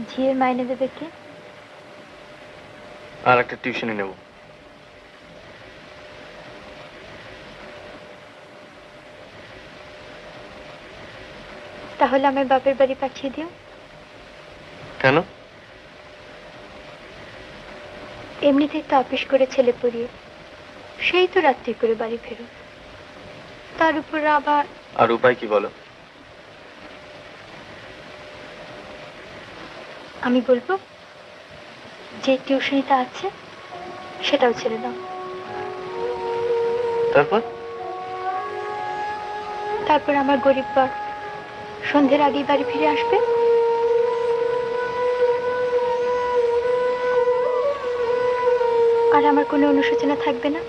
ঝিয়ের মাইনে দেবে কে? আর একটা টিউশনি নেব। তাহলে আমার বাপের বাড়ি পাঠিয়ে দিও। কেন? এমনিতেই তো অফিস করে ছেলে পড়িয়ে সেই তো রাত্রি করে বাড়ি ফেরো, তার উপর আবার। আর উপায় কি বলো? আমি বলবো যে টিউশনিটা আছে সেটাও ছেড়ে দাও। তারপর? তারপর আমার গরিব বর সন্ধ্যের আগেই বাড়ি ফিরে আসবে। আর আমার কোনো অনুশোচনা থাকবে না।